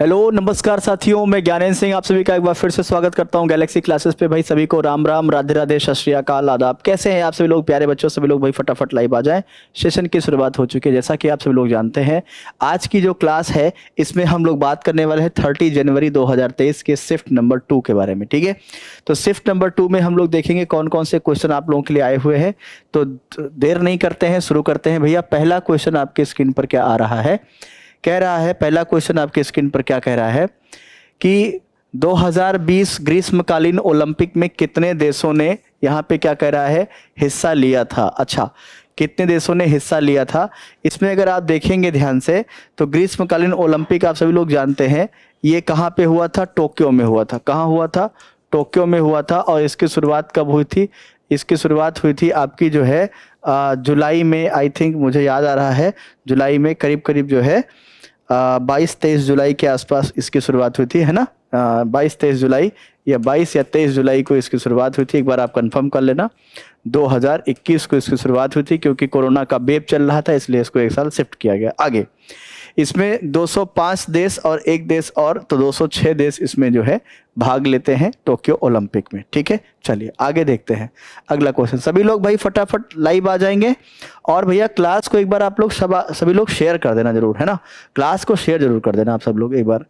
Hello नमस्कार साथियों, मैं ज्ञानेंद्र सिंह आप सभी का एक बार फिर से स्वागत करता हूं गैलेक्सी क्लासेस पे। भाई सभी को राम राम, राधे राधे, सत श्री अकाल, आदाब। कैसे हैं आप सभी लोग प्यारे बच्चों? सभी लोग भाई फटाफट लाइव आ जाएं। सेशन की शुरुआत हो चुकी है। जैसा कि आप सभी लोग जानते हैं, आज की जो क्लास है इसमें हम लोग बात करने वाले हैं 30 जनवरी 2023 के शिफ्ट नंबर 2 के बारे में। ठीक है, तो शिफ्ट नंबर 2 में हम लोग देखेंगे कौन कौन से क्वेश्चन आप लोगों के लिए आए हुए हैं। तो देर नहीं करते हैं, शुरू करते हैं। भैया पहला क्वेश्चन आपके स्क्रीन पर क्या आ रहा है? कह रहा है, पहला क्वेश्चन आपके स्क्रीन पर क्या कह रहा है कि 2020 ग्रीष्मकालीन ओलंपिक में कितने देशों ने, यहाँ पे क्या कह रहा है, हिस्सा लिया था। अच्छा, कितने देशों ने हिस्सा लिया था? इसमें अगर आप देखेंगे ध्यान से तो ग्रीष्मकालीन ओलंपिक आप सभी लोग जानते हैं ये कहाँ पे हुआ था? टोक्यो में हुआ था। कहाँ हुआ था? टोक्यो में हुआ था। और इसकी शुरुआत कब हुई थी? इसकी शुरुआत हुई थी आपकी जो है जुलाई में, आई थिंक मुझे याद आ रहा है, जुलाई में करीब करीब जो है 22-23 जुलाई के आसपास इसकी शुरुआत हुई थी, है ना? 22-23 जुलाई या 22 या 23 जुलाई को इसकी शुरुआत हुई थी। एक बार आप कंफर्म कर लेना। 2021 को इसकी शुरुआत हुई थी, क्योंकि कोरोना का वेव चल रहा था इसलिए इसको एक साल शिफ्ट किया गया आगे। इसमें 205 देश और एक देश और, तो 206 देश इसमें जो है भाग लेते हैं टोक्यो ओलंपिक में। ठीक है, चलिए आगे देखते हैं अगला क्वेश्चन। सभी लोग भाई फटाफट लाइव आ जाएंगे। और भैया क्लास को एक बार आप लोग सभी लोग शेयर कर देना जरूर, है ना? क्लास को शेयर जरूर कर देना आप सब लोग एक बार।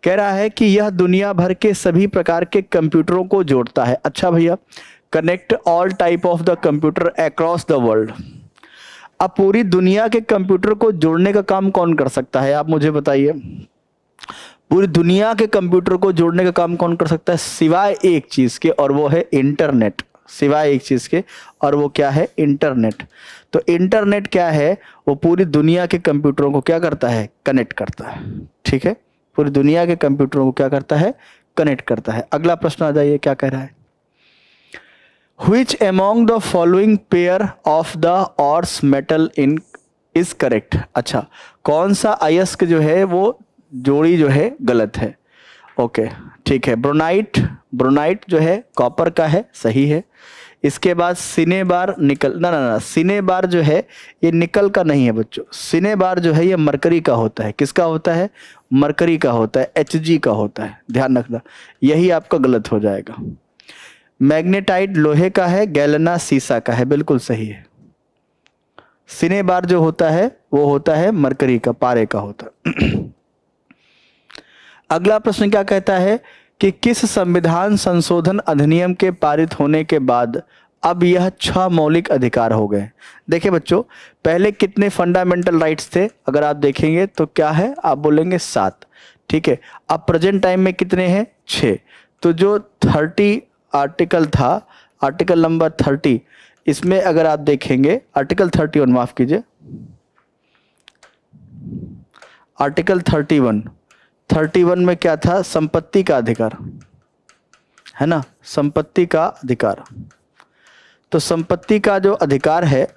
कह रहा है कि यह दुनिया भर के सभी प्रकार के कंप्यूटरों को जोड़ता है। अच्छा भैया, connect all type of the computer across the world. अब पूरी दुनिया के कंप्यूटर को जोड़ने का काम कौन कर सकता है, आप मुझे बताइए। पूरी दुनिया के कंप्यूटर को जोड़ने का काम कौन कर सकता है? सिवाय एक चीज के, और वो है इंटरनेट। सिवाय एक चीज के, और वो क्या है? इंटरनेट। तो इंटरनेट क्या है? वो पूरी दुनिया के कंप्यूटरों को क्या करता है? कनेक्ट करता है। ठीक है, पूरी दुनिया के कंप्यूटरों को क्या करता है? कनेक्ट करता है। अगला प्रश्न आ जाइए, क्या कह रहा है? Which among the following pair of the ors metal in is correct? अच्छा, कौन सा अयस्क जो है वो जोड़ी जो है गलत है? ओके, ठीक है। ब्रोनाइट, ब्रोनाइट जो है कॉपर का है, सही है। इसके बाद सिनेबार निकल, ना सिनेबार जो है ये निकल का नहीं है बच्चों। सिनेबार जो है ये मरकरी का होता है। किसका होता है? मरकरी का होता है, Hg का होता है, ध्यान रखना। यही आपका गलत हो जाएगा। मैग्नेटाइट लोहे का है, गैलेना सीसा का है, बिल्कुल सही है। सिनेबार जो होता है वो होता है मरकरी का, पारे का होता है। अगला प्रश्न क्या कहता है कि किस संविधान संशोधन अधिनियम के पारित होने के बाद अब यह 6 मौलिक अधिकार हो गए? देखिए बच्चों, पहले कितने फंडामेंटल राइट्स थे? अगर आप देखेंगे तो क्या है, आप बोलेंगे 7। ठीक है, अब प्रेजेंट टाइम में कितने हैं? 6। तो जो 30 आर्टिकल था, आर्टिकल नंबर 30, इसमें अगर आप देखेंगे आर्टिकल 31, माफ कीजिए, आर्टिकल 31 में क्या था? संपत्ति का अधिकार, है ना? संपत्ति का अधिकार। तो संपत्ति का जो अधिकार है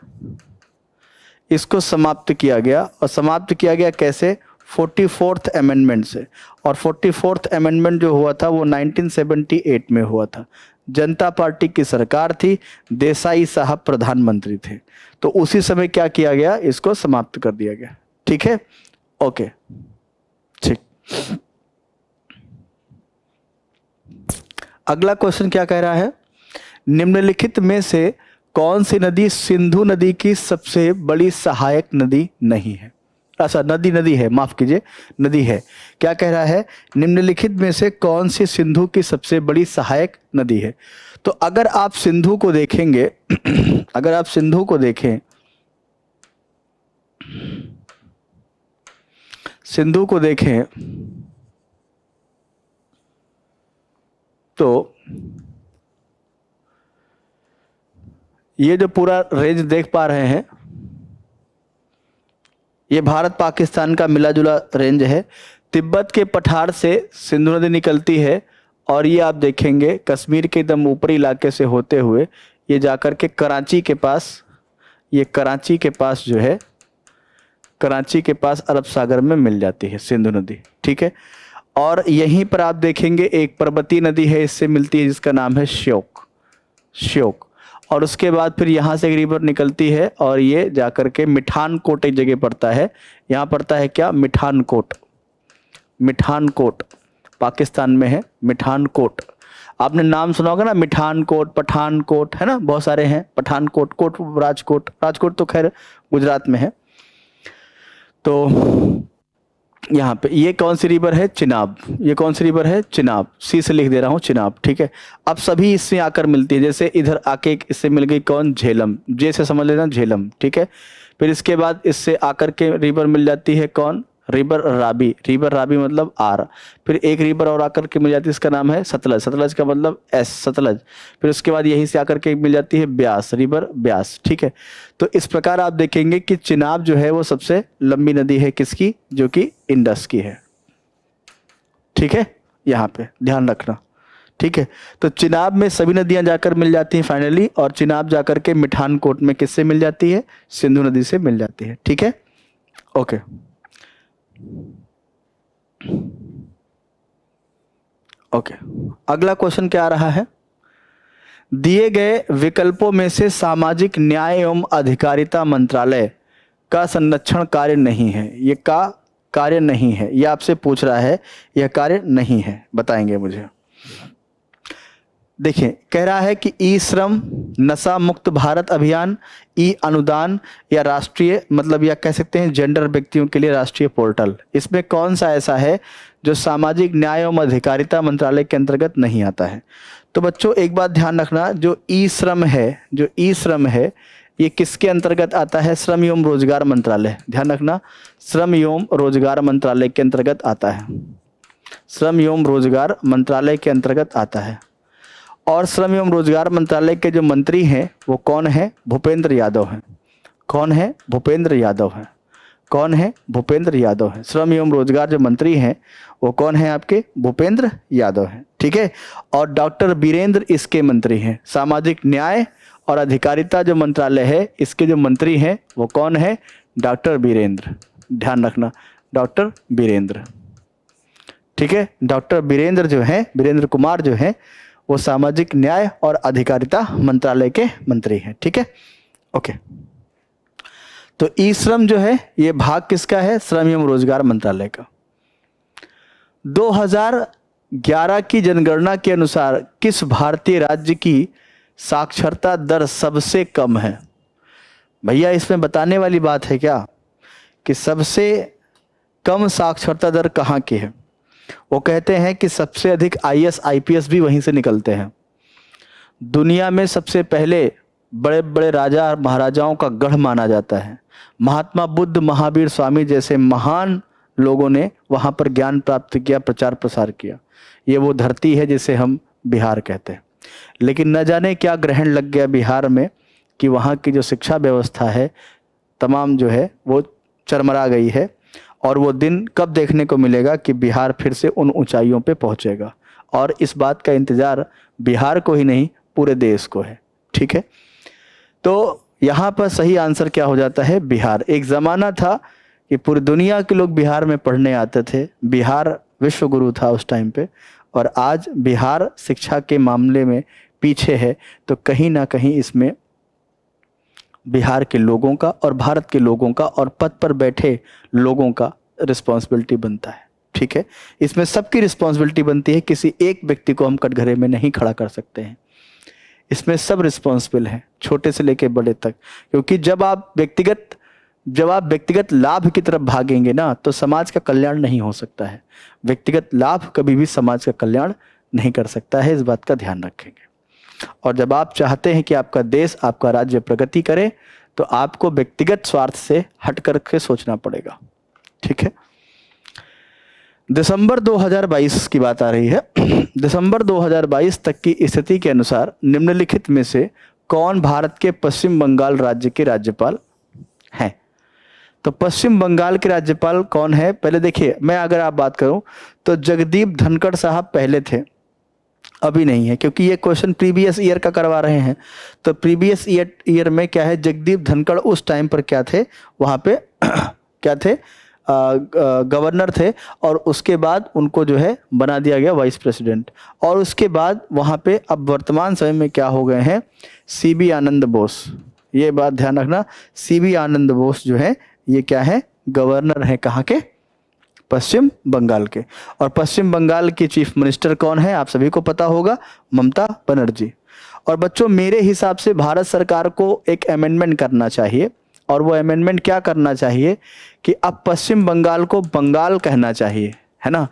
इसको समाप्त किया गया। और समाप्त किया गया कैसे? 44th अमेंडमेंट से। और 44th अमेंडमेंट जो हुआ था वो 1978 में हुआ था। जनता पार्टी की सरकार थी, देसाई साहब प्रधानमंत्री थे, तो उसी समय क्या किया गया? इसको समाप्त कर दिया गया। ठीक है, ओके, ठीक। अगला क्वेश्चन क्या कह रहा है? निम्नलिखित में से कौन सी नदी सिंधु नदी की सबसे बड़ी सहायक नदी नहीं है? अच्छा, नदी है, माफ कीजिए, नदी है। क्या कह रहा है? निम्नलिखित में से कौन सी सिंधु की सबसे बड़ी सहायक नदी है? तो अगर आप सिंधु को देखेंगे अगर आप सिंधु को देखें, सिंधु को देखें तो ये जो पूरा रेंज देख पा रहे हैं, ये भारत पाकिस्तान का मिला जुला रेंज है। तिब्बत के पठार से सिंधु नदी निकलती है, और ये आप देखेंगे कश्मीर के एकदम ऊपरी इलाके से होते हुए ये जाकर के कराची के पास, ये कराची के पास जो है, कराची के पास अरब सागर में मिल जाती है सिंधु नदी। ठीक है, और यहीं पर आप देखेंगे एक पर्वतीय नदी है, इससे मिलती है, जिसका नाम है श्योक। और उसके बाद फिर यहाँ से एक रिवर निकलती है, और ये जाकर के मिठानकोट एक जगह पड़ता है। यहाँ पड़ता है क्या? मिठानकोट। मिठानकोट, पाकिस्तान में है मिठानकोट। आपने नाम सुना होगा ना, मिठानकोट, पठानकोट, है ना, बहुत सारे हैं। पठानकोट, कोट राजकोट, राजकोट तो खैर गुजरात में है। तो यहाँ पे ये कौन सी रिवर है? चिनाब। ये कौन सी रिवर है? चिनाब। सी से लिख दे रहा हूँ, चिनाब, ठीक है। अब सभी इसमें आकर मिलती है, जैसे इधर आके इससे मिल गई कौन? झेलम, जे से समझ लेना, झेलम, ठीक है। फिर इसके बाद इससे आकर के रिवर मिल जाती है कौन? रिवर राबी। रिवर राबी मतलब आर। फिर एक रिवर और आकर के मिल जाती है, इसका नाम है सतलज। सतलज का मतलब एस, सतलज। फिर उसके बाद यहीं से आकर के मिल जाती है ब्यास, रिवर ब्यास, ठीक है। तो इस प्रकार आप देखेंगे कि चिनाब जो है वो सबसे लंबी नदी है, किसकी? जो कि इंडस की है, ठीक है। यहाँ पे ध्यान रखना, ठीक है। तो चिनाब में सभी नदियां जाकर मिल जाती हैं फाइनली, और चिनाब जाकर के मिठानकोट में किससे मिल जाती है? सिंधु नदी से मिल जाती है, ठीक है। Okay, okay. अगला क्वेश्चन क्या आ रहा है? दिए गए विकल्पों में से सामाजिक न्याय एवं अधिकारिता मंत्रालय का संरक्षण कार्य नहीं है। ये का कार्य नहीं है, ये आपसे पूछ रहा है। यह कार्य नहीं है, बताएंगे मुझे। देखिए, कह रहा है कि ई श्रम, नशा मुक्त भारत अभियान, ई अनुदान, या राष्ट्रीय, मतलब या कह सकते हैं जेंडर व्यक्तियों के लिए राष्ट्रीय पोर्टल। इसमें कौन सा ऐसा है जो सामाजिक न्याय एवं अधिकारिता मंत्रालय के अंतर्गत नहीं आता है? तो बच्चों एक बात ध्यान रखना, जो ई श्रम है, जो ई श्रम है, ये किसके अंतर्गत आता है? श्रम एवं रोजगार मंत्रालय। ध्यान रखना, श्रम एवं रोजगार मंत्रालय के अंतर्गत आता है। श्रम एवं रोजगार मंत्रालय के अंतर्गत आता है। और श्रम एवं रोजगार मंत्रालय के जो मंत्री हैं वो कौन है? भूपेंद्र यादव हैं। कौन है? भूपेंद्र यादव हैं। कौन है? भूपेंद्र यादव हैं। श्रम एवं रोजगार जो मंत्री हैं वो कौन है? आपके भूपेंद्र यादव हैं, ठीक है। और डॉक्टर बीरेंद्र इसके मंत्री हैं। सामाजिक न्याय और अधिकारिता जो मंत्रालय है, इसके जो मंत्री हैं वो कौन है? डॉक्टर बीरेंद्र। ध्यान रखना, डॉक्टर बीरेंद्र, ठीक है। डॉक्टर बीरेंद्र जो हैं, बीरेंद्र कुमार जो हैं, वो सामाजिक न्याय और अधिकारिता मंत्रालय के मंत्री हैं, ठीक है। ओके, तो ई श्रम जो है ये भाग किसका है? श्रम एवं रोजगार मंत्रालय का। 2011 की जनगणना के अनुसार किस भारतीय राज्य की साक्षरता दर सबसे कम है? भैया इसमें बताने वाली बात है क्या कि सबसे कम साक्षरता दर कहाँ की है? वो कहते हैं कि सबसे अधिक आईएएस आईपीएस भी वहीं से निकलते हैं। दुनिया में सबसे पहले बड़े बड़े राजा महाराजाओं का गढ़ माना जाता है। महात्मा बुद्ध, महावीर स्वामी जैसे महान लोगों ने वहाँ पर ज्ञान प्राप्त किया, प्रचार प्रसार किया। ये वो धरती है जिसे हम बिहार कहते हैं। लेकिन न जाने क्या ग्रहण लग गया बिहार में कि वहाँ की जो शिक्षा व्यवस्था है तमाम जो है वो चरमरा गई है। और वो दिन कब देखने को मिलेगा कि बिहार फिर से उन ऊंचाइयों पे पहुंचेगा? और इस बात का इंतज़ार बिहार को ही नहीं पूरे देश को है, ठीक है। तो यहाँ पर सही आंसर क्या हो जाता है? बिहार। एक ज़माना था कि पूरी दुनिया के लोग बिहार में पढ़ने आते थे, बिहार विश्व गुरु था उस टाइम पे। और आज बिहार शिक्षा के मामले में पीछे है, तो कहीं ना कहीं इसमें बिहार के लोगों का और भारत के लोगों का और पद पर बैठे लोगों का रिस्पॉन्सिबिलिटी बनता है, ठीक है। इसमें सबकी रिस्पॉन्सिबिलिटी बनती है, किसी एक व्यक्ति को हम कटघरे में नहीं खड़ा कर सकते हैं। इसमें सब रिस्पॉन्सिबल हैं, छोटे से लेकर बड़े तक। क्योंकि जब आप व्यक्तिगत लाभ की तरफ भागेंगे ना, तो समाज का कल्याण नहीं हो सकता है। व्यक्तिगत लाभ कभी भी समाज का कल्याण नहीं कर सकता है, इस बात का ध्यान रखेंगे। और जब आप चाहते हैं कि आपका देश, आपका राज्य प्रगति करे, तो आपको व्यक्तिगत स्वार्थ से हट करके सोचना पड़ेगा, ठीक है। दिसंबर 2022 की बात आ रही है। दिसंबर 2022 तक की स्थिति के अनुसार निम्नलिखित में से कौन भारत के पश्चिम बंगाल राज्य के राज्यपाल हैं? तो पश्चिम बंगाल के राज्यपाल कौन है? पहले देखिए, मैं अगर आप बात करूं तो जगदीप धनखड़ साहब पहले थे, अभी नहीं है, क्योंकि ये क्वेश्चन प्रीवियस ईयर का करवा रहे हैं। तो प्रीवियस ईयर में क्या है, जगदीप धनखड़ उस टाइम पर क्या थे, वहाँ पे क्या थे, गवर्नर थे। और उसके बाद उनको जो है बना दिया गया वाइस प्रेसिडेंट। और उसके बाद वहाँ पे अब वर्तमान समय में क्या हो गए हैं, सीबी आनंद बोस। ये बात ध्यान रखना, सीबी आनंद बोस जो है ये क्या है, गवर्नर है कहाँ के, पश्चिम बंगाल के। और पश्चिम बंगाल की चीफ मिनिस्टर कौन है, आप सभी को पता होगा, ममता बनर्जी। और बच्चों मेरे हिसाब से भारत सरकार को एक अमेंडमेंट करना चाहिए, और वो अमेंडमेंट क्या करना चाहिए कि अब पश्चिम बंगाल को बंगाल कहना चाहिए, है ना।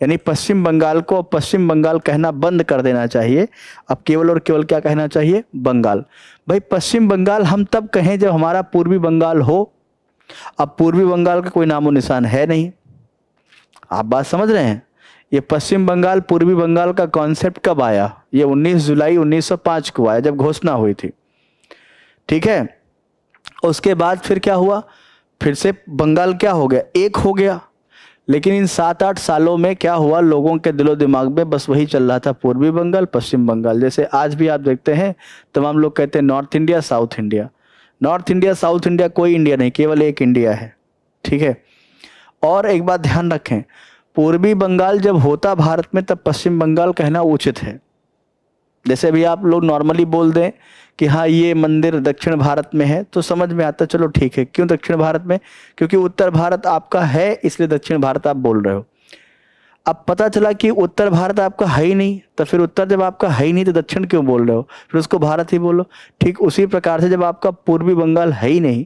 यानी पश्चिम बंगाल को पश्चिम बंगाल कहना बंद कर देना चाहिए, अब केवल और केवल क्या कहना चाहिए, बंगाल। भाई पश्चिम बंगाल हम तब कहें जब हमारा पूर्वी बंगाल हो। अब पूर्वी बंगाल का कोई नामो निशान है नहीं, आप बात समझ रहे हैं। ये पश्चिम बंगाल पूर्वी बंगाल का कॉन्सेप्ट कब आया, ये 19 जुलाई 1905 को आया, जब घोषणा हुई थी, ठीक है। उसके बाद फिर क्या हुआ, फिर से बंगाल क्या हो गया, एक हो गया। लेकिन इन 7-8 सालों में क्या हुआ, लोगों के दिलो दिमाग में बस वही चल रहा था, पूर्वी बंगाल पश्चिम बंगाल। जैसे आज भी आप देखते हैं तमाम लोग कहते हैं north India south India. North India south India कोई इंडिया नहीं, केवल एक इंडिया है, ठीक है। और एक बात ध्यान रखें, पूर्वी बंगाल जब होता भारत में तब पश्चिम बंगाल कहना उचित है। जैसे भी आप लोग नॉर्मली बोल दें कि हाँ ये मंदिर दक्षिण भारत में है, तो समझ में आता चलो ठीक है, क्यों दक्षिण भारत में, क्योंकि उत्तर भारत आपका है इसलिए दक्षिण भारत आप बोल रहे हो। अब पता चला कि उत्तर भारत आपका है ही नहीं, तो फिर उत्तर जब आपका है ही नहीं तो दक्षिण क्यों बोल रहे हो, फिर उसको भारत ही बोलो। ठीक उसी प्रकार से जब आपका पूर्वी बंगाल है ही नहीं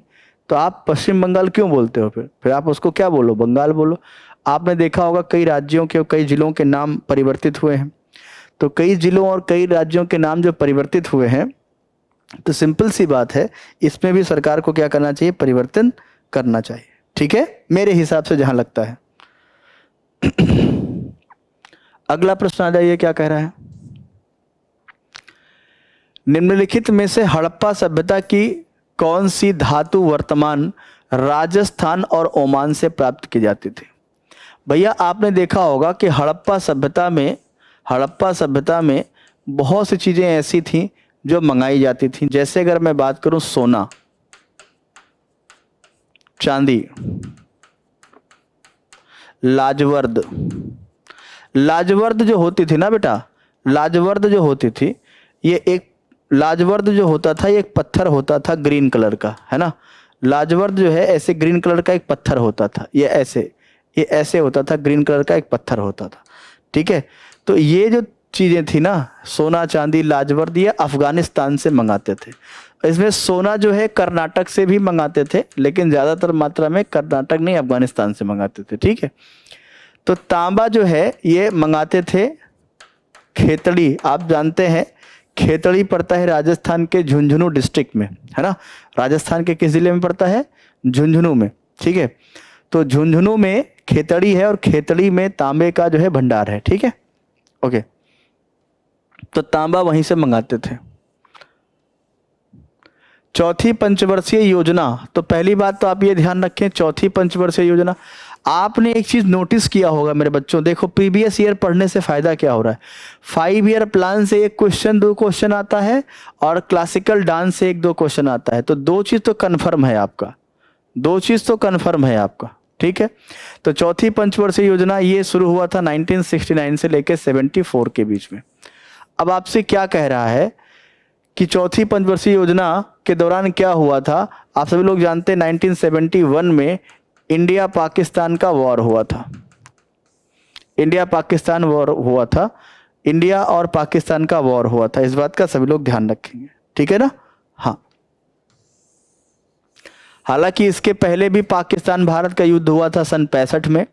तो आप पश्चिम बंगाल क्यों बोलते हो, फिर आप उसको क्या बोलो, बंगाल बोलो। आपने देखा होगा कई राज्यों के और कई जिलों के नाम परिवर्तित हुए हैं, तो कई जिलों और कई राज्यों के नाम जो परिवर्तित हुए हैं, तो सिंपल सी बात है, इसमें भी सरकार को क्या करना चाहिए, परिवर्तन करना चाहिए, ठीक है, मेरे हिसाब से जहां लगता है। अगला प्रश्न आ जाइए, क्या कह रहा है, निम्नलिखित में से हड़प्पा सभ्यता की कौन सी धातु वर्तमान राजस्थान और ओमान से प्राप्त की जाती थी। भैया आपने देखा होगा कि हड़प्पा सभ्यता में बहुत सी चीजें ऐसी थी जो मंगाई जाती थी। जैसे अगर मैं बात करूं सोना, चांदी, लाजवर्द जो होती थी ना बेटा, लाजवर्द जो होती थी, ये एक लाजवर्द जो होता था ये एक पत्थर होता था ग्रीन कलर का, है ना। लाजवर्द जो है ऐसे ग्रीन कलर का एक पत्थर होता था, ये ऐसे होता था, ग्रीन कलर का एक पत्थर होता था, ठीक है। तो ये जो चीजें थी ना, सोना चांदी लाजवर्द, ये अफगानिस्तान से मंगाते थे। इसमें सोना जो है कर्नाटक से भी मंगाते थे, लेकिन ज्यादातर मात्रा में कर्नाटक नहीं अफगानिस्तान से मंगाते थे, ठीक है। तो तांबा जो है ये मंगाते थे खेतड़ी, आप जानते हैं खेतड़ी पड़ता है राजस्थान के झुंझुनू डिस्ट्रिक्ट में, है ना। राजस्थान के किस जिले में पड़ता है, झुंझुनू में, ठीक है। तो झुंझुनू में खेतड़ी है और खेतड़ी में तांबे का जो है भंडार है, ठीक है, ओके। तो तांबा वहीं से मंगाते थे। चौथी पंचवर्षीय योजना, तो पहली बात तो आप ये ध्यान रखें, चौथी पंचवर्षीय योजना, आपने एक चीज नोटिस किया होगा मेरे बच्चों, देखो प्रीवियस ईयर पढ़ने से फायदा क्या हो रहा है, 5 ईयर प्लान से 1 क्वेश्चन 2 क्वेश्चन आता है और क्लासिकल डांस से 1-2 क्वेश्चन आता है, तो 2 चीज तो कन्फर्म है आपका, 2 चीज तो कन्फर्म है आपका, ठीक है। तो चौथी पंचवर्षीय योजना ये शुरू हुआ था 1969 से लेकर 74 के बीच में। अब आपसे क्या कह रहा है कि चौथी पंचवर्षीय योजना के दौरान क्या हुआ था, आप सभी लोग जानते हैं 1971 में इंडिया पाकिस्तान का वॉर हुआ था, इंडिया पाकिस्तान वॉर हुआ था, इंडिया और पाकिस्तान का वॉर हुआ था, इस बात का सभी लोग ध्यान रखेंगे, ठीक है ना। हाँ, हालांकि इसके पहले भी पाकिस्तान भारत का युद्ध हुआ था सन 65 में,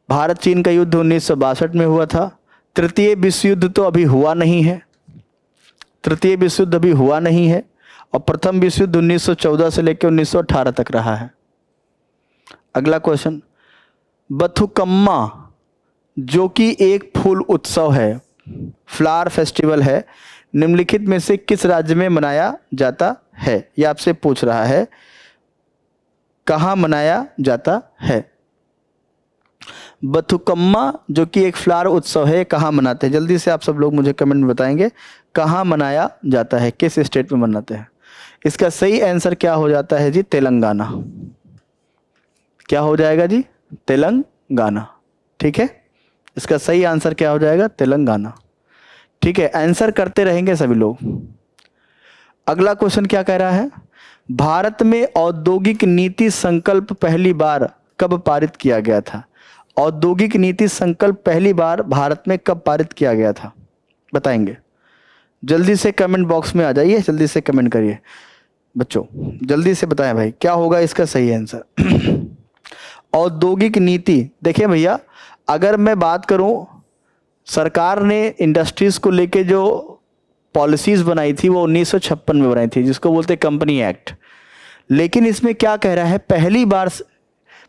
भारत चीन का युद्ध 1962 में हुआ था। तृतीय विश्व युद्ध तो अभी हुआ नहीं है, तृतीय विश्व युद्ध अभी हुआ नहीं है, और प्रथम विश्व युद्ध 1914 से लेकर 1918 तक रहा है। अगला क्वेश्चन, बथुकम्मा जो कि एक फूल उत्सव है, फ्लावर फेस्टिवल है, निम्नलिखित में से किस राज्य में मनाया जाता है, यह आपसे पूछ रहा है, कहाँ मनाया जाता है। बथुकम्मा जो कि एक फ्लावर उत्सव है, कहाँ मनाते हैं, जल्दी से आप सब लोग मुझे कमेंट में बताएंगे कहाँ मनाया जाता है, किस स्टेट में मनाते हैं। इसका सही आंसर क्या हो जाता है जी, तेलंगाना। क्या हो जाएगा जी, तेलंगाना, ठीक है। इसका सही आंसर क्या हो जाएगा, तेलंगाना, ठीक है। आंसर करते रहेंगे सभी लोग। अगला क्वेश्चन क्या कह रहा है, भारत में औद्योगिक नीति संकल्प पहली बार कब पारित किया गया था? औद्योगिक नीति संकल्प पहली बार भारत में कब पारित किया गया था? बताएंगे? जल्दी से कमेंट बॉक्स में आ जाइए, जल्दी से कमेंट करिए बच्चों, जल्दी से बताएं भाई क्या होगा इसका सही आंसर। औद्योगिक नीति, देखिए भैया, अगर मैं बात करूं, सरकार ने इंडस्ट्रीज को लेके जो पॉलिसीज बनाई थी वो 1956 में बनाई थी, जिसको बोलते हैं कंपनी एक्ट। लेकिन इसमें क्या कह रहा है,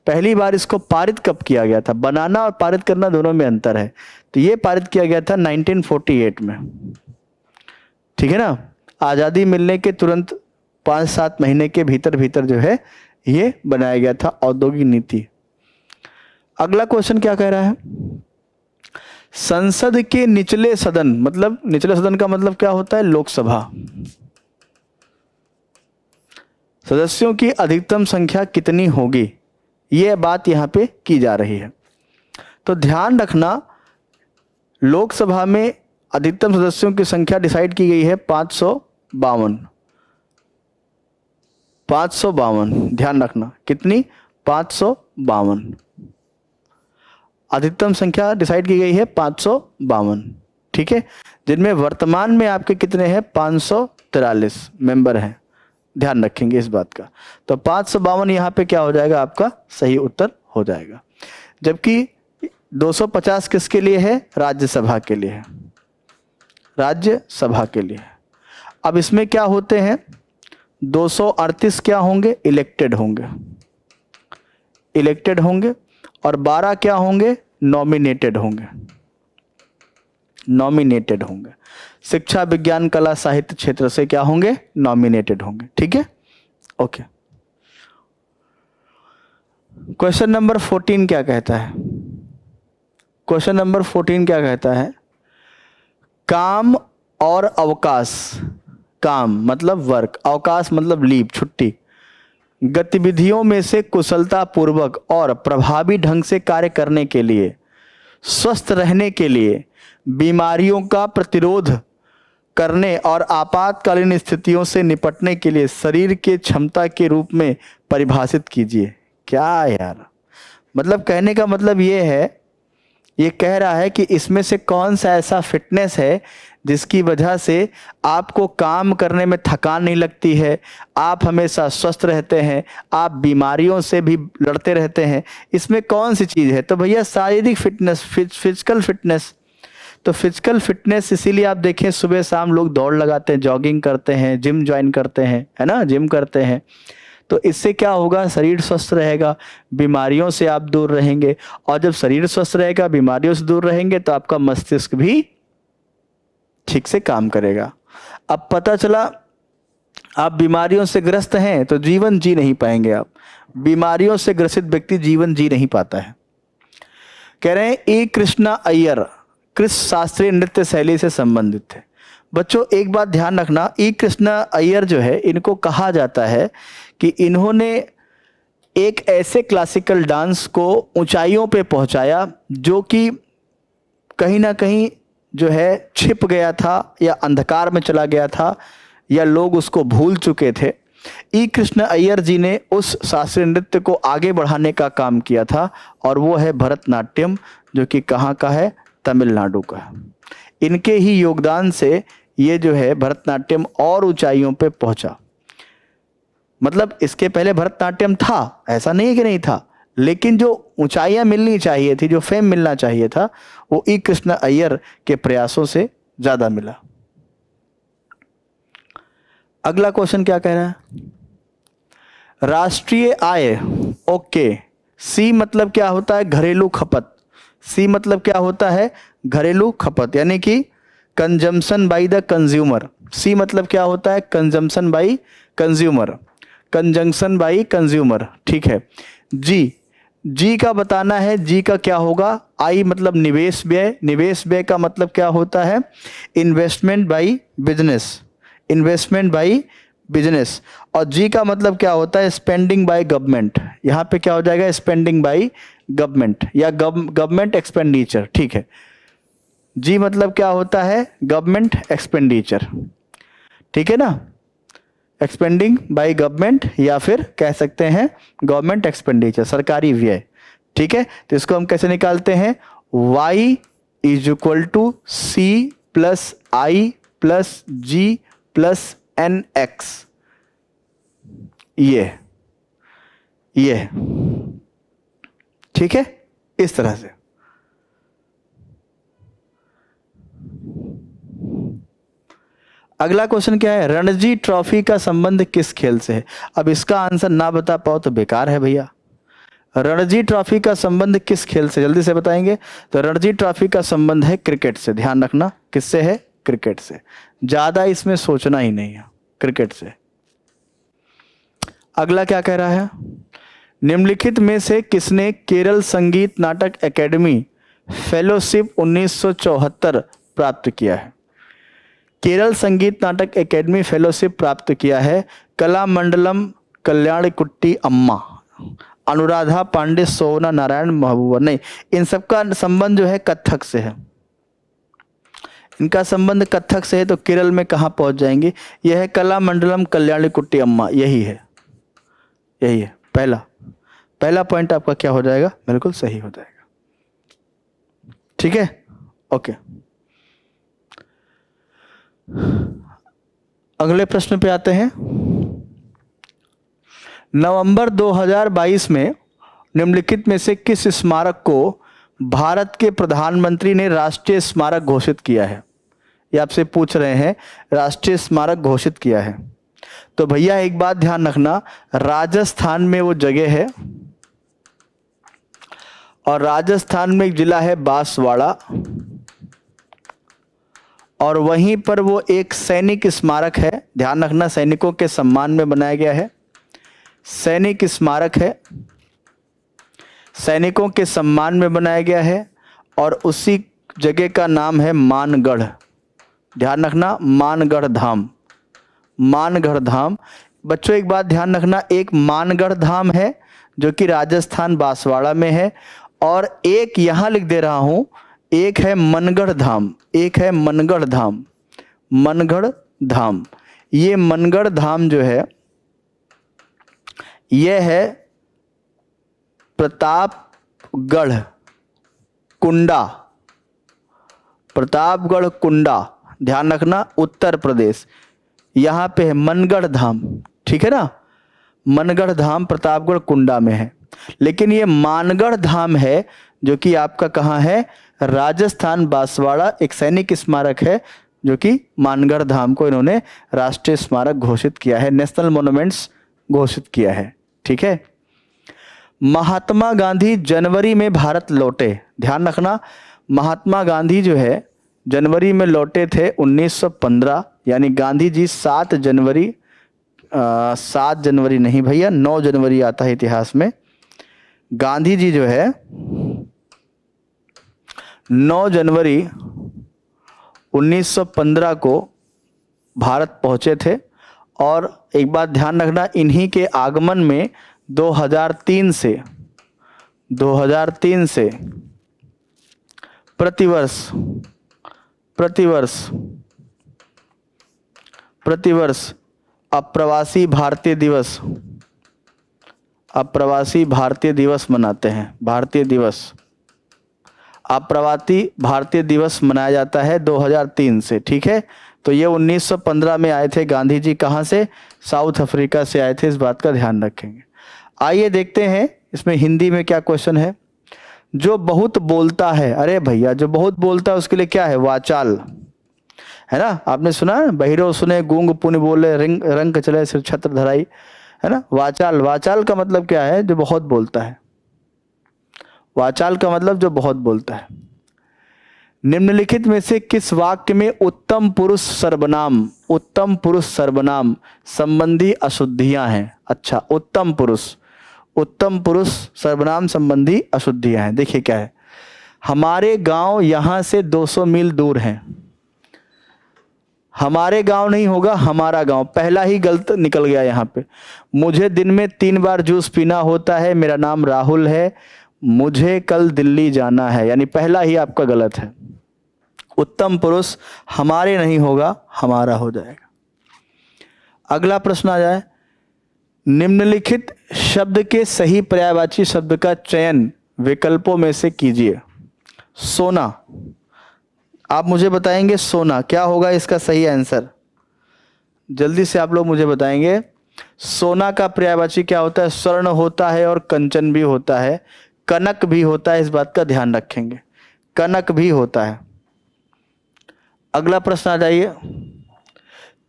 पहली बार इसको पारित कब किया गया था? बनाना और पारित करना दोनों में अंतर है। तो ये पारित किया गया था 1948 में, ठीक है ना। आज़ादी मिलने के तुरंत 5-7 महीने के भीतर जो है ये बनाया गया था औद्योगिक नीति। अगला क्वेश्चन क्या कह रहा है, संसद के निचले सदन, मतलब निचले सदन का मतलब क्या होता है? लोकसभा। सदस्यों की अधिकतम संख्या कितनी होगी, यह बात यहां पे की जा रही है। तो ध्यान रखना, लोकसभा में अधिकतम सदस्यों की संख्या डिसाइड की गई है 552। ध्यान रखना, कितनी? 552 अधिकतम संख्या डिसाइड की गई है, 552, ठीक है। जिनमें वर्तमान में आपके कितने हैं? 543 मेंबर हैं, ध्यान रखेंगे इस बात का। तो 552 यहाँ पे क्या हो जाएगा? आपका सही उत्तर हो जाएगा। जबकि 250 किसके लिए है? राज्यसभा के लिए है, राज्यसभा के लिए। अब इसमें क्या होते हैं? 238 क्या होंगे? इलेक्टेड होंगे और 12 क्या होंगे? नॉमिनेटेड होंगे। शिक्षा, विज्ञान, कला, साहित्य क्षेत्र से क्या होंगे? नॉमिनेटेड होंगे, ठीक है, ओके। क्वेश्चन नंबर 14 क्या कहता है? क्वेश्चन नंबर 14 क्या कहता है? काम और अवकाश, काम मतलब वर्क, अवकाश मतलब लीव, छुट्टी, गतिविधियों में से कुशलता पूर्वक और प्रभावी ढंग से कार्य करने के लिए, स्वस्थ रहने के लिए, बीमारियों का प्रतिरोध करने और आपातकालीन स्थितियों से निपटने के लिए शरीर के क्षमता के रूप में परिभाषित कीजिए। क्या यार, मतलब कहने का मतलब ये है, ये कह रहा है कि इसमें से कौन सा ऐसा फिटनेस है जिसकी वजह से आपको काम करने में थकान नहीं लगती है, आप हमेशा स्वस्थ रहते हैं, आप बीमारियों से भी लड़ते रहते हैं। इसमें कौन सी चीज़ है? तो भैया शारीरिक फिटनेस, फिजिकल फिटनेस। तो फिजिकल फिटनेस इसीलिए आप देखें सुबह शाम लोग दौड़ लगाते हैं, जॉगिंग करते हैं, जिम ज्वाइन करते हैं, है ना, जिम करते हैं। तो इससे क्या होगा? शरीर स्वस्थ रहेगा, बीमारियों से आप दूर रहेंगे, और जब शरीर स्वस्थ रहेगा, बीमारियों से दूर रहेंगे, तो आपका मस्तिष्क भी ठीक से काम करेगा। अब पता चला आप बीमारियों से ग्रस्त हैं तो जीवन जी नहीं पाएंगे आप। बीमारियों से ग्रसित व्यक्ति जीवन जी नहीं पाता है। कह रहे हैं ई कृष्णा अय्यर कृष्ण शास्त्रीय नृत्य शैली से संबंधित है। बच्चों एक बात ध्यान रखना, ई कृष्णा अय्यर जो है, इनको कहा जाता है कि इन्होंने एक ऐसे क्लासिकल डांस को ऊंचाइयों पे पहुंचाया जो कि कहीं ना कहीं जो है छिप गया था या अंधकार में चला गया था या लोग उसको भूल चुके थे। ई कृष्ण अय्यर जी ने उस शास्त्रीय नृत्य को आगे बढ़ाने का काम किया था, और वो है भरतनाट्यम, जो कि कहाँ का है? तमिलनाडु का है। इनके ही योगदान से ये जो है भरतनाट्यम और ऊंचाइयों पे पहुंचा। मतलब इसके पहले भरतनाट्यम था, ऐसा नहीं है कि नहीं था, लेकिन जो ऊंचाइयां मिलनी चाहिए थी, जो फेम मिलना चाहिए था, वो ई कृष्ण अय्यर के प्रयासों से ज्यादा मिला। अगला क्वेश्चन क्या कह रहा है? राष्ट्रीय आय, ओके। सी मतलब क्या होता है? घरेलू खपत। सी मतलब क्या होता है? घरेलू खपत, यानी कि consumption by the consumer. C मतलब क्या होता है? Consumption by consumer, conjunction by consumer, ठीक है। जी का बताना है, जी का क्या होगा? आई मतलब निवेश व्यय। निवेश व्यय का मतलब क्या होता है? Investment by business, investment by business. और जी का मतलब क्या होता है? Spending by government. यहाँ पे क्या हो जाएगा? स्पेंडिंग बाय गवर्नमेंट या गवर्नमेंट एक्सपेंडिचर, ठीक है। जी मतलब क्या होता है? गवर्नमेंट एक्सपेंडिचर, ठीक है ना। एक्सपेंडिंग बाय गवर्नमेंट, या फिर कह सकते हैं गवर्नमेंट एक्सपेंडिचर, सरकारी व्यय। ठीक है, तो इसको हम कैसे निकालते हैं, y is equal to C plus I plus G plus N X. ये ठीक है, इस तरह से। अगला क्वेश्चन क्या है, रणजी ट्रॉफी का संबंध किस खेल से है। अब इसका आंसर ना बता पाओ तो बेकार है भैया। रणजी ट्रॉफी का संबंध किस खेल से, जल्दी से बताएंगे। तो रणजी ट्रॉफी का संबंध है क्रिकेट से, ध्यान रखना, किससे है, क्रिकेट से। ज्यादा इसमें सोचना ही नहीं है, क्रिकेट से। अगला क्या कह रहा है, निम्नलिखित में से किसने केरल संगीत नाटक एकेडमी फेलोशिप 1974 प्राप्त किया है। केरल संगीत नाटक एकेडमी फेलोशिप प्राप्त किया है कलामंडलम कल्याणकुट्टी अम्मा, अनुराधा पांडे, सोना नारायण, महबूबा। नहीं, इन सबका संबंध जो है कथक से है। इनका संबंध कथक से है, तो केरल में कहाँ पहुंच जाएंगे। यह है कलामंडलम कल्याणकुट्टी अम्मा, यही है। पहला पॉइंट आपका क्या हो जाएगा, बिल्कुल सही हो जाएगा। ठीक है, ओके। अगले प्रश्न पे आते हैं। नवंबर 2022 में निम्नलिखित में से किस स्मारक को भारत के प्रधानमंत्री ने राष्ट्रीय स्मारक घोषित किया है। ये आपसे पूछ रहे हैं, राष्ट्रीय स्मारक घोषित किया है। तो भैया एक बात ध्यान रखना, राजस्थान में वो जगह है, और राजस्थान में एक जिला है बांसवाड़ा, और वहीं पर वो एक सैनिक स्मारक है। ध्यान रखना, सैनिकों के सम्मान में बनाया गया है, सैनिक स्मारक है, सैनिकों के सम्मान में बनाया गया है, और उसी जगह का नाम है मानगढ़। ध्यान रखना, मानगढ़ धाम, मानगढ़ धाम। बच्चों एक बात ध्यान रखना, एक मानगढ़ धाम है जो कि राजस्थान बांसवाड़ा में है, और एक यहां लिख दे रहा हूं, एक है मनगढ़ धाम, एक है मनगढ़ धाम, मनगढ़ धाम। ये मनगढ़ धाम जो है यह है प्रतापगढ़ कुंडा, प्रतापगढ़ कुंडा, ध्यान रखना, उत्तर प्रदेश। यहां पे है मनगढ़ धाम, ठीक है ना, मनगढ़ धाम प्रतापगढ़ कुंडा में है। लेकिन ये मानगढ़ धाम है जो कि आपका कहाँ है, राजस्थान बांसवाड़ा। एक सैनिक स्मारक है जो कि मानगढ़ धाम को इन्होंने राष्ट्रीय स्मारक घोषित किया है, नेशनल मॉन्यूमेंट्स घोषित किया है। ठीक है, महात्मा गांधी जनवरी में भारत लौटे। ध्यान रखना, महात्मा गांधी जो है जनवरी में लौटे थे 1915, यानी गांधी जी 7 जनवरी 7 जनवरी नहीं भैया, 9 जनवरी आता है इतिहास में। गांधी जी जो है 9 जनवरी 1915 को भारत पहुंचे थे। और एक बात ध्यान रखना, इन्हीं के आगमन में 2003 से प्रतिवर्ष अप्रवासी भारतीय दिवस मनाते हैं। भारतीय दिवस, अप्रवासी भारतीय दिवस मनाया जाता है 2003 से। ठीक है, तो ये 1915 में आए थे गांधी जी। कहाँ से, साउथ अफ्रीका से आए थे, इस बात का ध्यान रखेंगे। आइए देखते हैं इसमें हिंदी में क्या क्वेश्चन है। जो बहुत बोलता है, अरे भैया जो बहुत बोलता है उसके लिए क्या है, वाचाल है ना। आपने सुना है, बहिरो सुने गूंग पुण्य बोले, रंग चले सिर छत्र धराई, है ना। वाचाल का मतलब क्या है, जो बहुत बोलता है। वाचाल का मतलब जो बहुत बोलता है। निम्नलिखित में से किस वाक्य में उत्तम पुरुष सर्वनाम संबंधी अशुद्धियां हैं। अच्छा, उत्तम पुरुष सर्वनाम संबंधी अशुद्धियां हैं। देखिए क्या है, हमारे गांव यहां से 200 मील दूर हैं। हमारे गांव नहीं होगा, हमारा गांव, पहला ही गलत निकल गया यहाँ पे। मुझे दिन में 3 बार जूस पीना होता है, मेरा नाम राहुल है, मुझे कल दिल्ली जाना है, यानी पहला ही आपका गलत है। उत्तम पुरुष हमारे नहीं होगा, हमारा हो जाएगा। अगला प्रश्न आ जाए, निम्नलिखित शब्द के सही पर्यायवाची शब्द का चयन विकल्पों में से कीजिए। सोना, आप मुझे बताएंगे सोना क्या होगा इसका सही आंसर? जल्दी से आप लोग मुझे बताएंगे सोना का पर्यायवाची क्या होता है? स्वर्ण होता है और कंचन भी होता है, कनक भी होता है, इस बात का ध्यान रखेंगे, कनक भी होता है। अगला प्रश्न आ जाइए,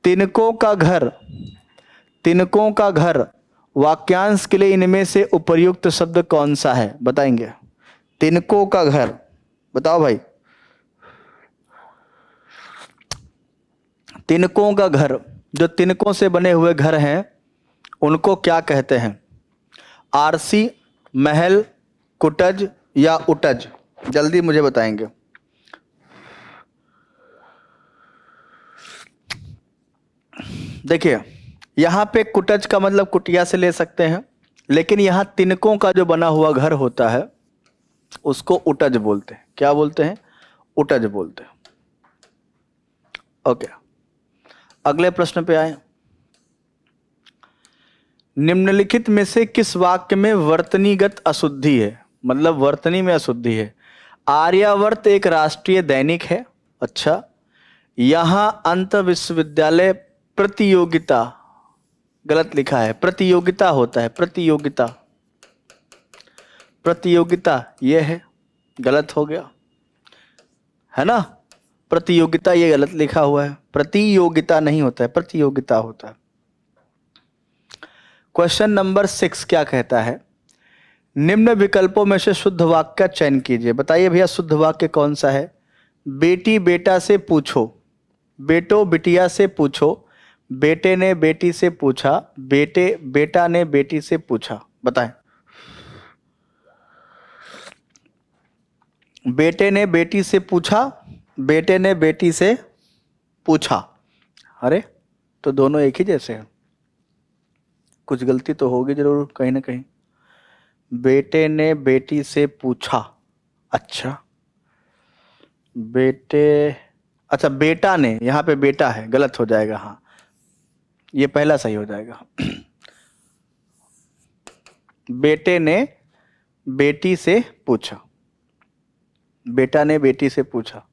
तिनकों का घर, तिनकों का घर वाक्यांश के लिए इनमें से उपर्युक्त शब्द कौन सा है? बताएंगे। तिनकों का घर, बताओ भाई। तिनकों का घर, जो तिनकों से बने हुए घर हैं उनको क्या कहते हैं? आरसी, महल, कुटज या उटज? जल्दी मुझे बताएंगे। देखिए यहां पे कुटज का मतलब कुटिया से ले सकते हैं, लेकिन यहां तिनकों का जो बना हुआ घर होता है उसको उटज बोलते हैं। क्या बोलते हैं? उटज बोलते हैं। ओके, अगले प्रश्न पे आए, निम्नलिखित में से किस वाक्य में वर्तनीगत अशुद्धि है? मतलब वर्तनी में अशुद्धि है। आर्यावर्त एक राष्ट्रीय दैनिक है। अच्छा, यहां अंतर विश्वविद्यालय प्रतियोगिता, गलत लिखा है, प्रतियोगिता होता है, प्रतियोगिता, प्रतियोगिता ये है, गलत हो गया है ना, प्रतियोगिता ये गलत लिखा हुआ है, प्रतियोगिता नहीं होता है, प्रतियोगिता होता है। क्वेश्चन नंबर 6 क्या कहता है? निम्न विकल्पों में से शुद्ध वाक्य का चयन कीजिए। बताइए भैया शुद्ध वाक्य कौन सा है? बेटी बेटा से पूछो, बेटो बिटिया से पूछो, बेटे ने बेटी से पूछा, बेटा ने बेटी से पूछा। बताएं। बेटे ने बेटी से पूछा, बेटे ने बेटी से पूछा। अरे तो दोनों एक ही जैसे हैं, कुछ गलती तो होगी जरूर कहीं ना कहीं। बेटे ने बेटी से पूछा, अच्छा अच्छा बेटा ने, यहां पे बेटा है, गलत हो जाएगा। हाँ ये पहला सही हो जाएगा। बेटे ने बेटी से पूछा, बेटा ने बेटी से पूछा,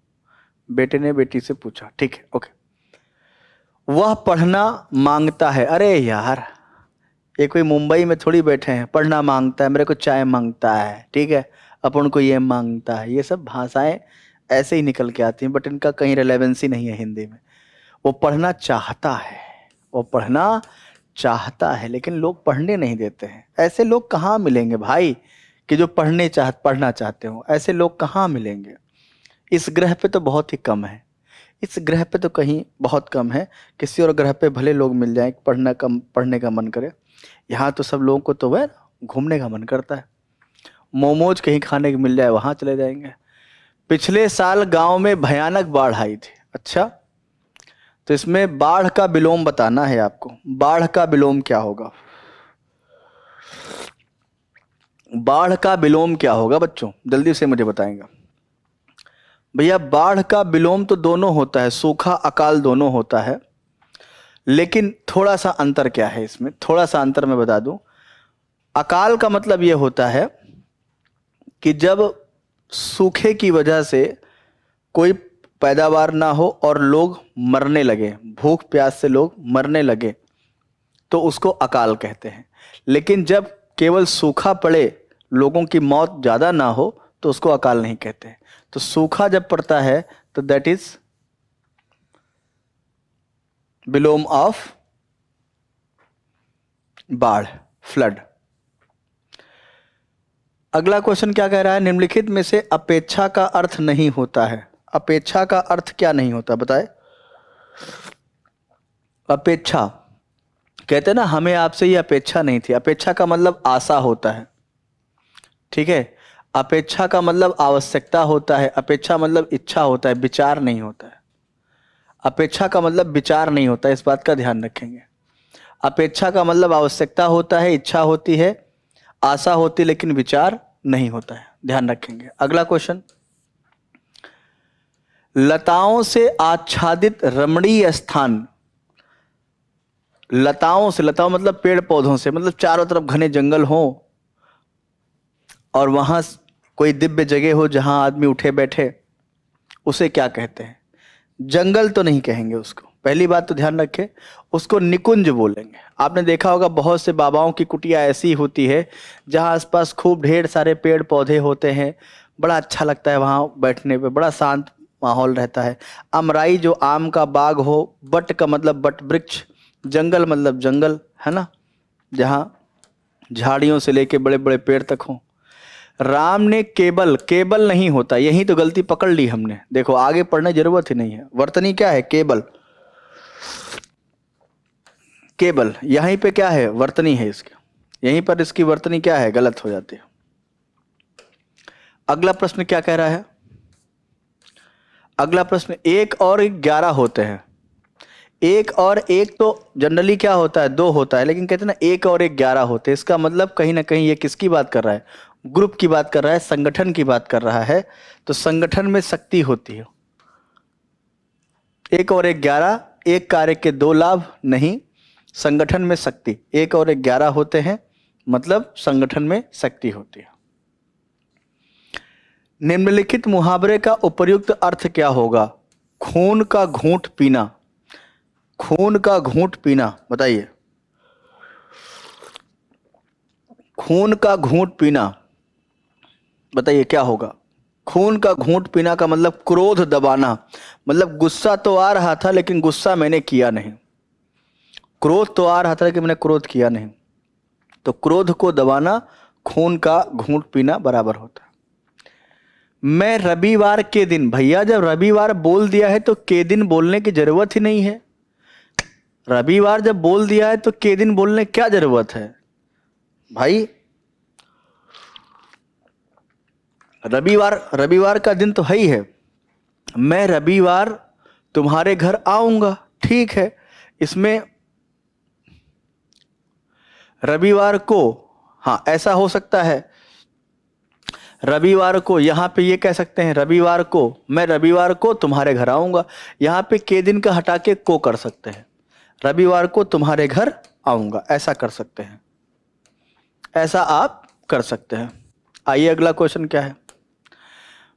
बेटे ने बेटी से पूछा, ठीक है, ओके। वह पढ़ना मांगता है, अरे यार ये कोई मुंबई में थोड़ी बैठे हैं, पढ़ना मांगता है, मेरे को चाय मांगता है, ठीक है, अपन को ये मांगता है, ये सब भाषाएं ऐसे ही निकल के आती हैं, बट इनका कहीं रिलेवेंसी नहीं है हिंदी में। वो पढ़ना चाहता है, वो पढ़ना चाहता है, लेकिन लोग पढ़ने नहीं देते हैं। ऐसे लोग कहाँ मिलेंगे भाई कि जो पढ़ना चाहते हो? ऐसे लोग कहाँ मिलेंगे? इस ग्रह पे तो बहुत ही कम है, इस ग्रह पे तो कहीं बहुत कम है। किसी और ग्रह पे भले लोग मिल जाएं, पढ़ने का मन करे। यहाँ तो सब लोगों को तो वह घूमने का मन करता है, मोमोज कहीं खाने को मिल जाए वहाँ चले जाएंगे। पिछले साल गांव में भयानक बाढ़ आई थी। अच्छा, तो इसमें बाढ़ का विलोम बताना है आपको। बाढ़ का विलोम क्या होगा? बाढ़ का विलोम क्या होगा बच्चों? जल्दी से मुझे बताएंगे भैया। बाढ़ का विलोम तो दोनों होता है, सूखा अकाल दोनों होता है, लेकिन थोड़ा सा अंतर क्या है इसमें, थोड़ा सा अंतर मैं बता दूं। अकाल का मतलब यह होता है कि जब सूखे की वजह से कोई पैदावार ना हो और लोग मरने लगे, भूख प्यास से लोग मरने लगे, तो उसको अकाल कहते हैं। लेकिन जब केवल सूखा पड़े, लोगों की मौत ज़्यादा ना हो, तो उसको अकाल नहीं कहते। तो सूखा जब पड़ता है तो दैट इज विलोम ऑफ बाढ़, फ्लड। अगला क्वेश्चन क्या कह रहा है? निम्नलिखित में से अपेक्षा का अर्थ नहीं होता है। अपेक्षा का अर्थ क्या नहीं होता बताए? अपेक्षा कहते हैं ना, हमें आपसे ये अपेक्षा नहीं थी। अपेक्षा का मतलब आशा होता है, ठीक है। अपेक्षा का मतलब आवश्यकता होता है, अपेक्षा मतलब इच्छा होता है, विचार नहीं होता है। अपेक्षा का मतलब विचार नहीं होता है, इस बात का ध्यान रखेंगे। अपेक्षा का मतलब आवश्यकता होता है, इच्छा होती है, आशा होती है, लेकिन विचार नहीं होता है, ध्यान रखेंगे। अगला क्वेश्चन, लताओं से आच्छादित रमणीय स्थान लताओं से, लताओं मतलब पेड़ पौधों से, मतलब चारों तरफ घने जंगल हो और वहां कोई दिव्य जगह हो जहां आदमी उठे बैठे, उसे क्या कहते हैं? जंगल तो नहीं कहेंगे उसको, पहली बात तो ध्यान रखें, उसको निकुंज बोलेंगे। आपने देखा होगा बहुत से बाबाओं की कुटिया ऐसी होती है जहां आसपास खूब ढेर सारे पेड़ पौधे होते हैं, बड़ा अच्छा लगता है वहां बैठने पे, बड़ा शांत माहौल रहता है। अमराई जो आम का बाग हो, बट का मतलब बट वृक्ष, जंगल मतलब जंगल, है ना, जहाँ झाड़ियों से लेके बड़े बड़े पेड़ तक हों। राम ने केबल, केबल नहीं होता, यही तो गलती पकड़ ली हमने, देखो आगे पढ़ने जरूरत ही नहीं है। वर्तनी क्या है? केबल, केबल, यहीं पे क्या है? वर्तनी है इसकी, यहीं पर इसकी वर्तनी क्या है? गलत हो जाती है। अगला प्रश्न क्या कह रहा है? अगला प्रश्न, 1 और 11 होते हैं। 1 और 1 तो जनरली क्या होता है? 2 होता है, लेकिन कहते हैं ना 1 और 11 होते हैं। इसका मतलब कहीं ना कहीं ये किसकी बात कर रहा है? ग्रुप की बात कर रहा है, संगठन की बात कर रहा है। तो संगठन में शक्ति होती है। 1 और 11, एक कार्य के 2 लाभ नहीं, संगठन में शक्ति। 1 और 11 होते हैं, मतलब संगठन में शक्ति होती है। निम्नलिखित मुहावरे का उपयुक्त अर्थ क्या होगा? खून का घूंट पीना, खून का घूंट पीना, बताइए। खून का घूंट पीना, बताइए क्या होगा? खून का घूंट पीना का मतलब क्रोध दबाना, मतलब गुस्सा तो आ रहा था लेकिन गुस्सा मैंने किया नहीं, क्रोध तो आ रहा था लेकिन मैंने क्रोध किया नहीं, तो क्रोध को दबाना खून का घूंट पीना बराबर होता है। मैं रविवार के दिन, भैया जब रविवार बोल दिया है तो के दिन बोलने की जरूरत ही नहीं है। रविवार जब बोल दिया है तो के दिन बोलने क्या जरूरत है भाई? रविवार, रविवार का दिन तो है ही है। मैं रविवार तुम्हारे घर आऊंगा, ठीक है, इसमें रविवार को, हाँ ऐसा हो सकता है, रविवार को यहां पे ये कह सकते हैं, रविवार को, मैं रविवार को तुम्हारे घर आऊंगा, यहां पे के दिन का हटा के को कर सकते हैं, रविवार को तुम्हारे घर आऊंगा, ऐसा कर सकते हैं, ऐसा आप कर सकते हैं। आइए अगला क्वेश्चन क्या है?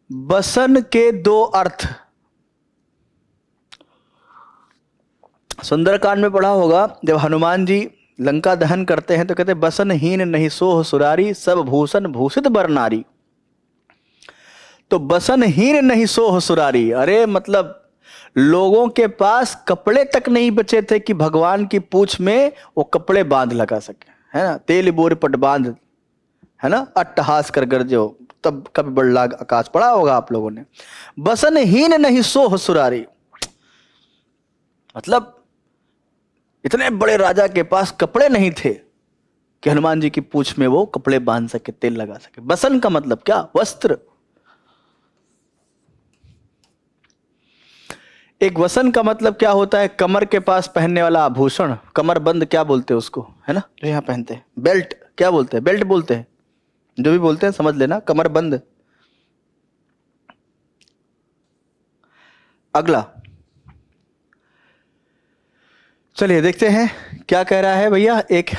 बसन के 2 अर्थ, सुंदरकांड में पढ़ा होगा, जब हनुमान जी लंका दहन करते हैं तो कहते बसन हीन नहीं सोह सुरारी, सब भूषण भूषित बर नारी। तो बसन हीन नहीं सोह सुरारी, अरे मतलब लोगों के पास कपड़े तक नहीं बचे थे कि भगवान की पूंछ में वो कपड़े बांध लगा सके, है ना, तेल बोर पट बांध, है ना, अट्टहास कर गरजो, तब कभी बड़ लाग आकाश, पढ़ा होगा आप लोगों ने। बसन हीन नहीं सोह सुरारी, मतलब इतने बड़े राजा के पास कपड़े नहीं थे कि हनुमान जी की पूंछ में वो कपड़े बांध सके, तेल लगा सके। बसन का मतलब क्या? वस्त्र। एक वसन का मतलब क्या होता है? कमर के पास पहनने वाला आभूषण, कमरबंद क्या बोलते हैं उसको, है ना, जो यहां पहनते हैं। बेल्ट क्या बोलते हैं? बेल्ट बोलते हैं, जो भी बोलते हैं समझ लेना, कमरबंद। अगला चलिए देखते हैं क्या कह रहा है भैया। एक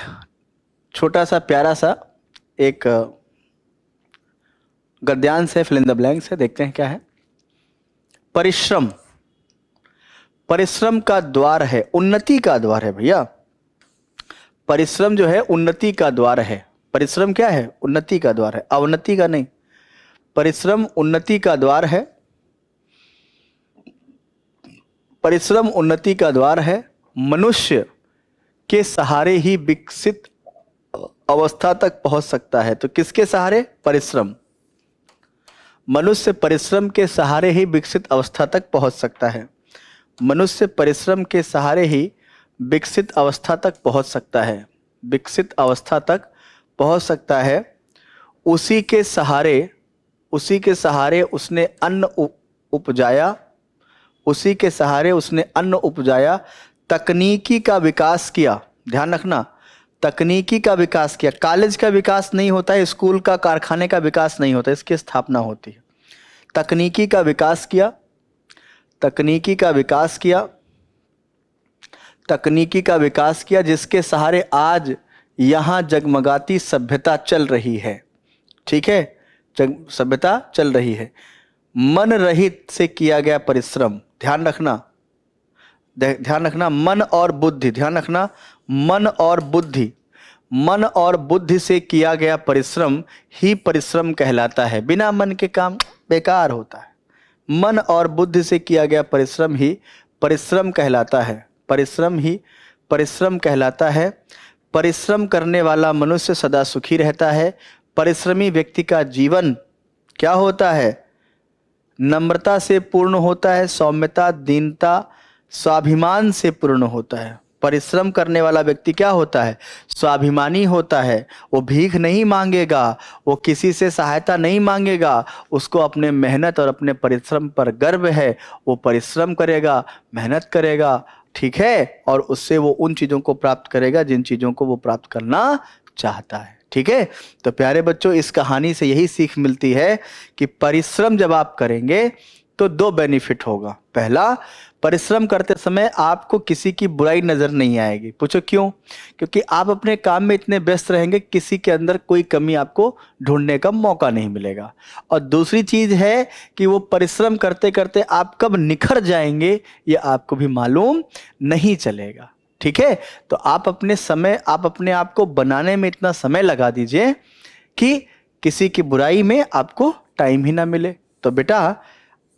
छोटा सा प्यारा सा एक गद्यांश है, फिल इन द ब्लैंक्स है, देखते हैं क्या है। परिश्रम, परिश्रम का द्वार है, उन्नति का द्वार है भैया। परिश्रम जो है उन्नति का द्वार है। परिश्रम क्या है? उन्नति का द्वार है, अवनति का नहीं। परिश्रम उन्नति का द्वार है, परिश्रम उन्नति का द्वार है। मनुष्य के सहारे ही विकसित अवस्था तक पहुंच सकता है। तो किसके सहारे? परिश्रम। मनुष्य परिश्रम के सहारे ही विकसित अवस्था तक पहुंच सकता है। मनुष्य परिश्रम के सहारे ही विकसित अवस्था तक पहुंच सकता है, विकसित अवस्था तक पहुंच सकता है। उसी के सहारे, उसी के सहारे उसने अन्न उपजाया, उसी के सहारे उसने अन्न उपजाया, तकनीकी का विकास किया। ध्यान रखना, तकनीकी का विकास किया। कॉलेज का विकास नहीं होता है, स्कूल का, कारखाने का विकास नहीं होता, इसकी स्थापना होती है। तकनीकी का विकास किया, तकनीकी का विकास किया, तकनीकी का विकास किया जिसके सहारे आज यहाँ जगमगाती सभ्यता चल रही है। ठीक है, सभ्यता चल रही है। मन रहित से किया गया परिश्रम, ध्यान रखना, ध्यान रखना, मन और बुद्धि, ध्यान रखना, मन और बुद्धि, मन और बुद्धि से किया गया परिश्रम ही परिश्रम कहलाता है। बिना मन के काम बेकार होता है। मन और बुद्धि से किया गया परिश्रम ही परिश्रम कहलाता है। परिश्रम ही परिश्रम कहलाता है। परिश्रम करने वाला मनुष्य सदा सुखी रहता है। परिश्रमी व्यक्ति का जीवन क्या होता है? नम्रता से पूर्ण होता है, सौम्यता, दीनता, स्वाभिमान से पूर्ण होता है। परिश्रम करने वाला व्यक्ति क्या होता है? स्वाभिमानी होता है। वो भीख नहीं मांगेगा, वो किसी से सहायता नहीं मांगेगा, उसको अपने मेहनत और अपने परिश्रम पर गर्व है। वो परिश्रम करेगा, मेहनत करेगा, ठीक है, और उससे वो उन चीज़ों को प्राप्त करेगा जिन चीज़ों को वो प्राप्त करना चाहता है। ठीक है, तो प्यारे बच्चों, इस कहानी से यही सीख मिलती है कि परिश्रम जब आप करेंगे तो दो बेनिफिट होगा। पहला, परिश्रम करते समय आपको किसी की बुराई नजर नहीं आएगी। पूछो क्यों? क्योंकि आप अपने काम में इतने व्यस्त रहेंगे, किसी के अंदर कोई कमी आपको ढूंढने का मौका नहीं मिलेगा। और दूसरी चीज है कि वो परिश्रम करते करते आप कब निखर जाएंगे ये आपको भी मालूम नहीं चलेगा। ठीक है, तो आप अपने आप को बनाने में इतना समय लगा दीजिए कि किसी की बुराई में आपको टाइम ही ना मिले। तो बेटा,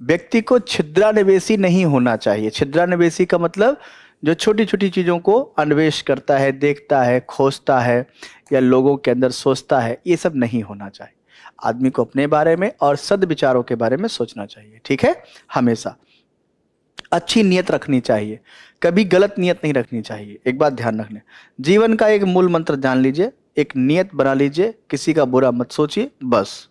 व्यक्ति को छिद्रान्वेषी नहीं होना चाहिए। छिद्रान्वेषी का मतलब जो छोटी छोटी चीज़ों को अन्वेष करता है, देखता है, खोजता है या लोगों के अंदर सोचता है, ये सब नहीं होना चाहिए। आदमी को अपने बारे में और सद्विचारों के बारे में सोचना चाहिए। ठीक है, हमेशा अच्छी नियत रखनी चाहिए, कभी गलत नियत नहीं रखनी चाहिए। एक बात ध्यान रखना, जीवन का एक मूल मंत्र जान लीजिए, एक नियत बना लीजिए, किसी का बुरा मत सोचिए, बस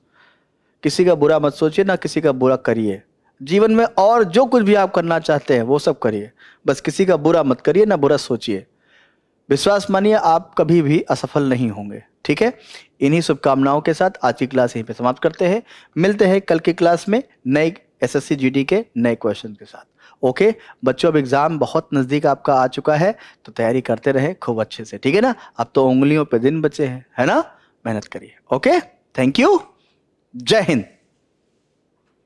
किसी का बुरा मत सोचिए, ना किसी का बुरा करिए जीवन में, और जो कुछ भी आप करना चाहते हैं वो सब करिए, बस किसी का बुरा मत करिए, ना बुरा सोचिए। विश्वास मानिए, आप कभी भी असफल नहीं होंगे। ठीक है, इन्हीं शुभकामनाओं के साथ आज की क्लास यहीं पे समाप्त करते हैं। मिलते हैं कल की क्लास में नए एसएससी जीडी के नए क्वेश्चन के साथ। ओके बच्चों, अब एग्जाम बहुत नज़दीक आपका आ चुका है, तो तैयारी करते रहे खूब अच्छे से। ठीक है ना, अब तो उंगलियों पे दिन बचे हैं, है ना, मेहनत करिए। ओके, थैंक यू, जय हिंद।